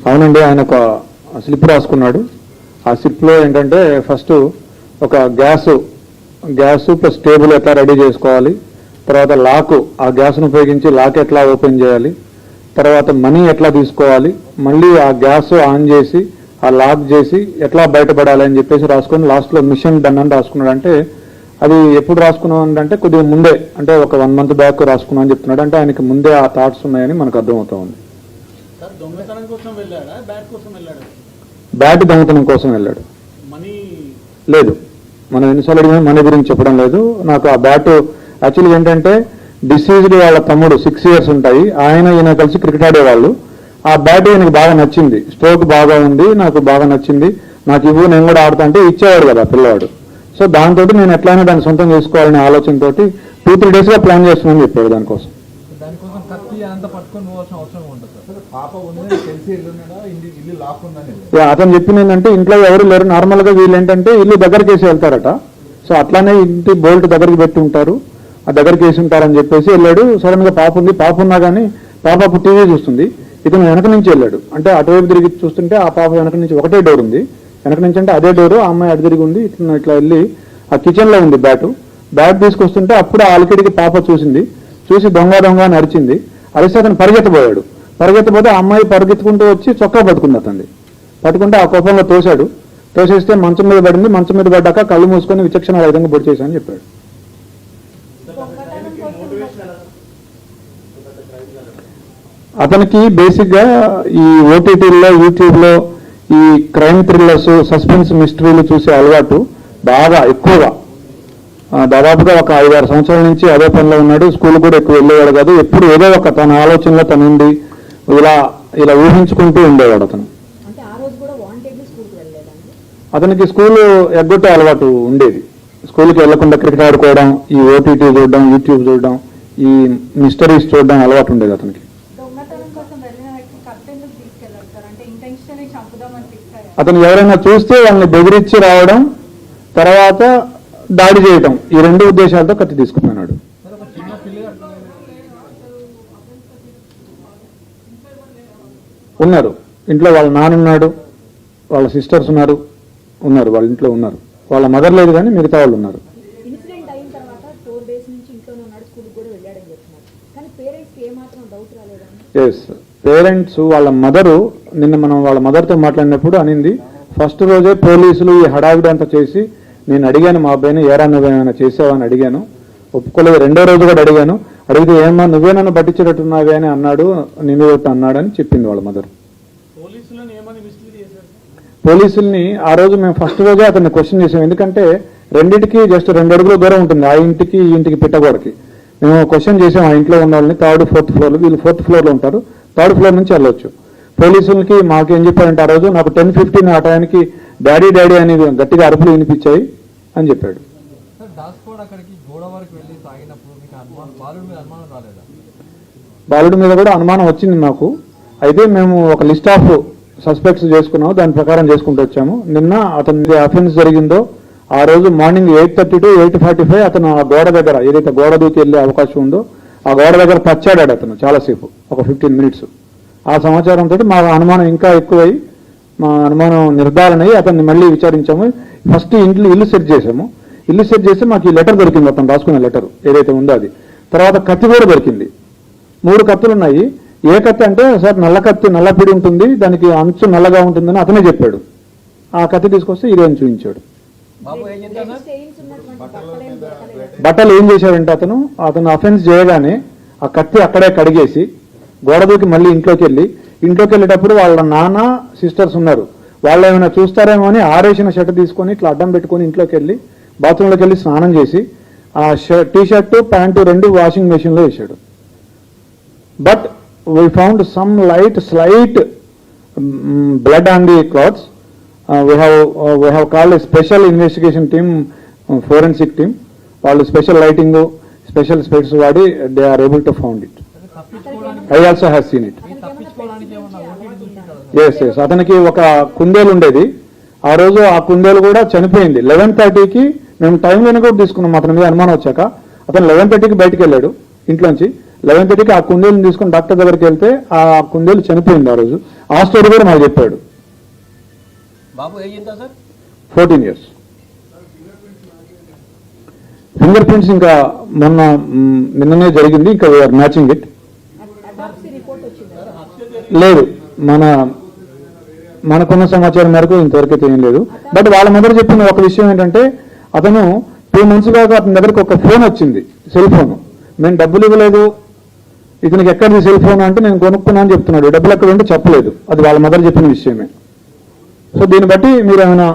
అవునండి, ఆయన ఒక స్లిప్ రాసుకున్నాడు. ఆ స్లిప్లో ఏంటంటే ఫస్ట్ ఒక గ్యాస్ ప్లస్ టేబుల్ ఎట్లా రెడీ చేసుకోవాలి, తర్వాత లాక్, ఆ గ్యాస్ను ఉపయోగించి లాక్ ఎట్లా ఓపెన్ చేయాలి, తర్వాత మనీ ఎట్లా తీసుకోవాలి, మళ్ళీ ఆ గ్యాస్ ఆన్ చేసి ఆ లాక్ చేసి ఎట్లా బయటపడాలి అని చెప్పేసి రాసుకొని లాస్ట్లో మిషన్ డన్ అని రాసుకున్నాడు. అంటే అది ఎప్పుడు రాసుకున్నాం అంటే కొద్దిగా ముందే, అంటే ఒక 1 month బ్యాక్ రాసుకున్నాం అని చెప్తున్నాడు. అంటే ఆయనకి ముందే ఆ థాట్స్ ఉన్నాయని మనకు అర్థమవుతా ఉంది. బ్యాట్ దొంగతనం కోసం వెళ్ళాడు. లేదు, మనం ఎన్నిసార్లు అడిగినా మనీ గురించి చెప్పడం లేదు. నాకు ఆ బ్యాట్ యాక్చువల్గా ఏంటంటే డిసీజ్డ్ వాళ్ళ తమ్ముడు 6 years ఉంటాయి, ఈయన కలిసి క్రికెట్ ఆడేవాళ్ళు. ఆ బ్యాట్ ఈయనకి బాగా నచ్చింది, స్ట్రోక్ బాగా ఉంది, నాకు బాగా నచ్చింది, నాకు ఇవ్వు నేను కూడా ఆడుతా అంటే ఇచ్చేవాడు కదా పిల్లవాడు. సో దాంతో నేను ఎట్లయినా దాన్ని సొంతం చేసుకోవాలనే ఆలోచనతో 2-3 daysగా ప్లాన్ చేస్తున్నానని చెప్పాడు. దానికోసం అతను చెప్పింది ఏంటంటే ఇంట్లో ఎవరు లేరు, నార్మల్గా వీళ్ళు ఏంటంటే ఇల్లు దగ్గరికి వేసి వెళ్తారట. సో అట్లానే ఇంటి బోల్ట్ దగ్గరికి పెట్టి ఉంటారు, ఆ దగ్గరికి వేసి ఉంటారని చెప్పేసి వెళ్ళాడు. సడన్ గా పాప ఉన్నా కానీ పాప టీవీ చూస్తుంది, ఇతను వెనక నుంచి వెళ్ళాడు. అంటే అటువైపు తిరిగి చూస్తుంటే ఆ పాప వెనక నుంచి ఒకటే డోర్ ఉంది, వెనక నుంచి అంటే అదే డోరు, ఆ అమ్మాయి అటు తిరిగి ఉంది. ఇట్లా వెళ్ళి ఆ కిచెన్లో ఉంది బ్యాట్ తీసుకొస్తుంటే అప్పుడు ఆ అలికిడికి పాప చూసి దొంగ నడిచింది. అరిస్తే అతను పరిగెత్తబోతే ఆ అమ్మాయి పరిగెత్తుకుంటూ వచ్చి చొక్కా పట్టుకుంది. పట్టుకుంటే ఆ కోపంలో తోసేస్తే మంచం మీద పడింది. మంచం మీద పడ్డాక కళ్ళు మూసుకొని విచక్షణ విధంగా పొడి చేశానని చెప్పాడు. అతనికి బేసిక్గా ఈ ఓటీటీల్లో యూట్యూబ్లో ఈ క్రైమ్ థ్రిల్లర్స్, సస్పెన్స్ మిస్టరీలు చూసే అలవాటు బాగా ఎక్కువగా, దాదాపుగా ఒక 5-6 సంవత్సరాల నుంచి అదే పనిలో ఉన్నాడు. స్కూల్ కూడా ఎక్కువ వెళ్ళేవాడు కాదు, ఎప్పుడు ఏదో ఒక తన ఆలోచనలో తను ఉండి ఇలా ఊహించుకుంటూ ఉండేవాడు అతను. అతనికి స్కూల్ ఎగ్గొట్టే అలవాటు ఉండేది. స్కూల్కి వెళ్లకుండా క్రికెట్ ఆడుకోవడం, ఈ ఓటీటీ చూడడం, యూట్యూబ్ చూడడం, ఈ మిస్టరీస్ చూడడం అలవాటు ఉండేది అతనికి. అతను ఎవరైనా చూస్తే వాళ్ళని బెదిరించి రావడం, తర్వాత దాడి చేయటం, ఈ 2 ఉద్దేశాలతో కత్తి తీసుకున్నాడు. ఉన్నారు ఇంట్లో, వాళ్ళ నాన్న ఉన్నాడు, వాళ్ళ సిస్టర్స్ ఉన్నారు, వాళ్ళ ఇంట్లో ఉన్నారు. వాళ్ళ మదర్ లేదు కానీ మిగతా వాళ్ళు ఉన్నారు. ఎస్, పేరెంట్స్ వాళ్ళ మదరు నిన్న మనం వాళ్ళ మదర్తో మాట్లాడినప్పుడు అనింది, ఫస్ట్ రోజే పోలీసులు ఈ హడావిడి అంతా చేసి నేను అడిగాను మా అబ్బాయిని, ఏరా నువ్వేమైనా చేసావా అని అడిగాను, ఒప్పుకోలేదు. 2వ రోజు కూడా అడిగితే ఏమన్నా నువ్వే నన్ను పట్టించేటట్టున్నావే అని అన్నాడు, నిన్ను అన్నాడు అని చెప్పింది వాళ్ళ మదర్. పోలీసుల్ని ఆ రోజు మేము ఫస్ట్ రోజే అతన్ని క్వశ్చన్ చేసాం, ఎందుకంటే రెండింటికి జస్ట్ 2 అడుగుల దూరం ఉంటుంది, ఆ ఇంటికి ఈ ఇంటికి పిట్టగోడకి. మేము క్వశ్చన్ చేసాం ఆ ఇంట్లో ఉన్న వాళ్ళని, 3rd, 4th floor, వీళ్ళు 4th floor లో ఉంటారు, 3rd floor నుంచి వెళ్ళొచ్చు. పోలీసులకి మాకేం చెప్పారంటే ఆ రోజు నాకు 10:15 ఆ టైంకి డాడీ అని గట్టిగా అరుపులు వినిపించాయి అని చెప్పాడు. బాలుడి మీద కూడా అనుమానం వచ్చింది మాకు. అయితే మేము ఒక లిస్ట్ ఆఫ్ సస్పెక్ట్స్ చేసుకున్నాము, దాని ప్రకారం చేసుకుంటూ వచ్చాము. నిన్న అతని అఫెన్స్ జరిగిందో ఆ రోజు మార్నింగ్ 8:30 to 8:45 అతను ఆ గోడ దగ్గర, ఏదైతే గోడ దూకి వెళ్ళే అవకాశం ఉందో ఆ గోడ దగ్గర పచ్చాడాడు అతను చాలాసేపు, ఒక 15 minutes. ఆ సమాచారంతో మా అనుమానం ఇంకా ఎక్కువై, మా అనుమానం నిర్ధారణ అయ్యి అతన్ని మళ్ళీ విచారించాము. ఫస్ట్ ఇల్లు సెర్చ్ చేసాము. ఇల్లు సెర్చ్ చేస్తే మాకు ఈ లెటర్ దొరికింది, అతను రాసుకున్న లెటర్ ఏదైతే ఉందో అది. తర్వాత కత్తి కూడా దొరికింది, 3 కత్తులు ఉన్నాయి. ఏ కత్తి అంటే సార్ నల్ల కత్తి, నల్లపిడి ఉంటుంది, దానికి అంచు నల్లగా ఉంటుందని అతనే చెప్పాడు. ఆ కత్తి తీసుకొస్తే ఇదేం చూపించాడు. బట్టలు ఏం చేశాడంటే అతను అఫెన్స్ చేయగానే ఆ కత్తి అక్కడే కడిగేసి గోడ దూకి మళ్ళీ ఇంట్లోకి వెళ్ళేటప్పుడు వాళ్ళ నాన్న సిస్టర్స్ ఉన్నారు, వాళ్ళు ఏమైనా చూస్తారేమో అని ఆరేసిన షర్ట్ తీసుకొని ఇట్లా అడ్డం పెట్టుకొని ఇంట్లోకి వెళ్ళి బాత్రూంలోకి వెళ్ళి స్నానం చేసి ఆ టీ-షర్టు ప్యాంటు 2 వాషింగ్ మెషిన్లో వేసాడు. But we found some slight blood on the clothes. We have called a special investigation team, forensic team. వాళ్ళు స్పెషల్ లైటింగ్, స్పెషల్ స్పెక్ట్స్ వాడి they are able to found it. I also have seen it. yes. అతనికి ఒక కుందేలు ఉండేది, ఆ రోజు ఆ కుందేలు కూడా చనిపోయింది. 11:30కి మేము టైంలోనే కూడా తీసుకున్నాం అతని మీద అనుమానం వచ్చాక. అతను 11:30కి బయటకు వెళ్ళాడు ఇంట్లోంచి. 11:30కి ఆ కుందేలుని తీసుకుని డాక్టర్ దగ్గరికి వెళ్తే ఆ కుందేలు చనిపోయింది. ఆ రోజు ఆ స్టోరీ కూడా మాకు చెప్పాడు. బాబు ఏజ్ ఎంత సార్? 14 years. ఫింగర్ ప్రింట్స్ ఇంకా నిన్ననే జరిగింది, ఇంకా వీఆర్ మ్యాచింగ్ ఇట్. లేదు, మనకున్న సమాచారం మేరకు ఇంతవరకు అయితే ఏం లేదు. బట్ వాళ్ళ మదర్ చెప్పిన ఒక విషయం ఏంటంటే, అతను 2 months దాకా అతని దగ్గరకు ఒక ఫోన్ వచ్చింది, సెల్ ఫోన్. మేము డబ్బులు ఇవ్వలేదు, ఇతనికి ఎక్కడిది సెల్ ఫోన్ అంటే నేను కొనుక్కున్నా అని చెప్తున్నాడు. డబ్బులు ఎక్కడ ఉంటే చెప్పలేదు. అది వాళ్ళ మదర్ చెప్పిన విషయమే. సో దీన్ని బట్టి మీరు ఏమైనా